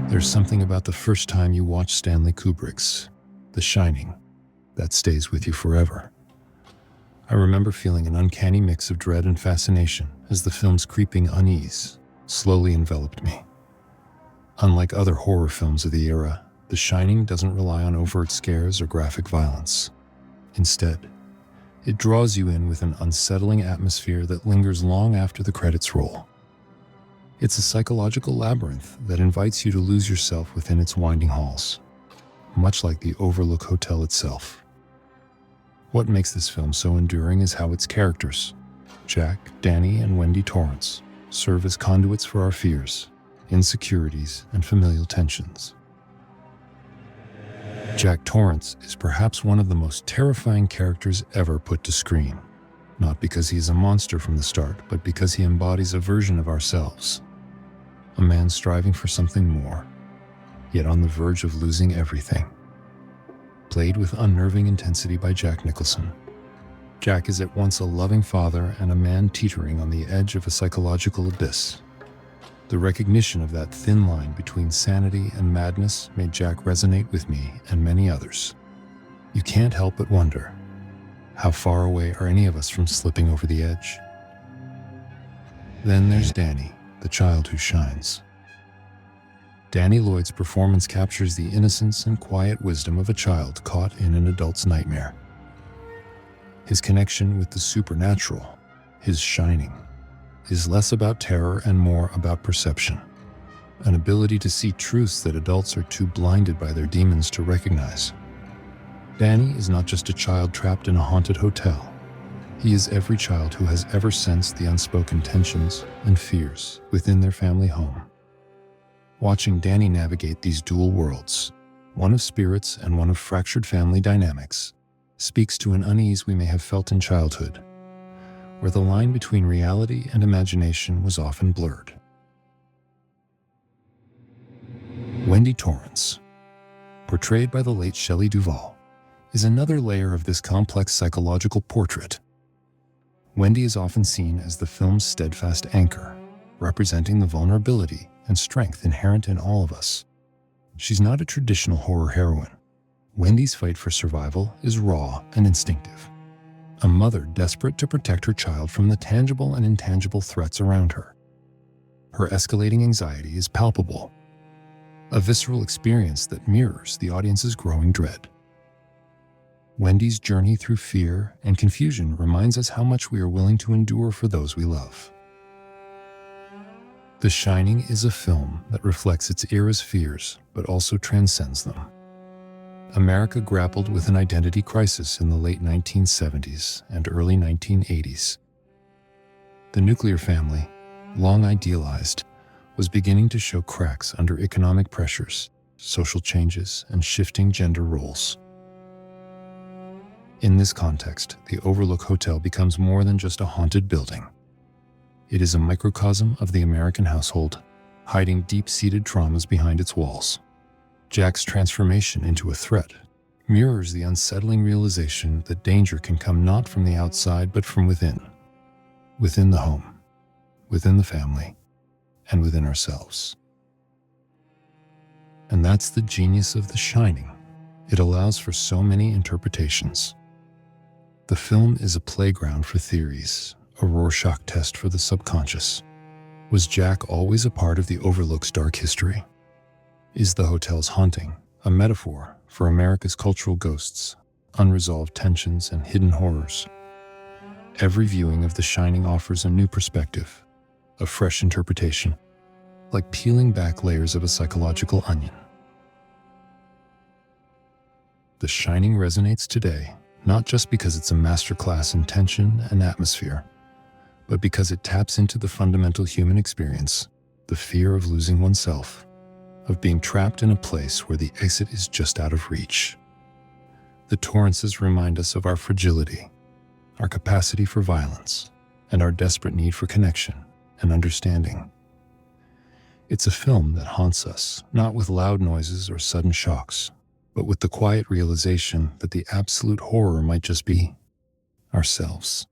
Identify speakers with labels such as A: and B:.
A: There's something about the first time you watch Stanley Kubrick's The Shining that stays with you forever. I remember feeling an uncanny mix of dread and fascination as the film's creeping unease slowly enveloped me. Unlike other horror films of the era, The Shining doesn't rely on overt scares or graphic violence. Instead, it draws you in with an unsettling atmosphere that lingers long after the credits roll. It's a psychological labyrinth that invites you to lose yourself within its winding halls, much like the Overlook Hotel itself. What makes this film so enduring is how its characters, Jack, Danny, and Wendy Torrance, serve as conduits for our fears, insecurities, and familial tensions. Jack Torrance is perhaps one of the most terrifying characters ever put to screen, not because he is a monster from the start, but because he embodies a version of ourselves. A man striving for something more, yet on the verge of losing everything. Played with unnerving intensity by Jack Nicholson. Jack is at once a loving father and a man teetering on the edge of a psychological abyss. The recognition of that thin line between sanity and madness made Jack resonate with me and many others. You can't help but wonder, how far away are any of us from slipping over the edge? Then there's Danny, the child who shines. Danny Lloyd's performance captures the innocence and quiet wisdom of a child caught in an adult's nightmare. His connection with the supernatural, his shining, is less about terror and more about perception, an ability to see truths that adults are too blinded by their demons to recognize. Danny is not just a child trapped in a haunted hotel. He is every child who has ever sensed the unspoken tensions and fears within their family home. Watching Danny navigate these dual worlds, one of spirits and one of fractured family dynamics, speaks to an unease we may have felt in childhood, where the line between reality and imagination was often blurred. Wendy Torrance, portrayed by the late Shelley Duvall, is another layer of this complex psychological portrait. Wendy is often seen as the film's steadfast anchor, representing the vulnerability and strength inherent in all of us. She's not a traditional horror heroine. Wendy's fight for survival is raw and instinctive. A mother desperate to protect her child from the tangible and intangible threats around her. Her escalating anxiety is palpable, a visceral experience that mirrors the audience's growing dread. Wendy's journey through fear and confusion reminds us how much we are willing to endure for those we love. The Shining is a film that reflects its era's fears, but also transcends them. America grappled with an identity crisis in the late 1970s and early 1980s. The nuclear family, long idealized, was beginning to show cracks under economic pressures, social changes, and shifting gender roles. In this context, the Overlook Hotel becomes more than just a haunted building. It is a microcosm of the American household, hiding deep-seated traumas behind its walls. Jack's transformation into a threat mirrors the unsettling realization that danger can come not from the outside but from within. Within the home, within the family, and within ourselves. And that's the genius of The Shining. It allows for so many interpretations. The film is a playground for theories, a Rorschach test for the subconscious. Was Jack always a part of the Overlook's dark history? Is the hotel's haunting a metaphor for America's cultural ghosts, unresolved tensions, and hidden horrors? Every viewing of The Shining offers a new perspective, a fresh interpretation, like peeling back layers of a psychological onion. The Shining resonates today, not just because it's a masterclass in tension and atmosphere, but because it taps into the fundamental human experience, the fear of losing oneself, of being trapped in a place where the exit is just out of reach. The Torrances remind us of our fragility, our capacity for violence, and our desperate need for connection and understanding. It's a film that haunts us, not with loud noises or sudden shocks, but with the quiet realization that the absolute horror might just be ourselves.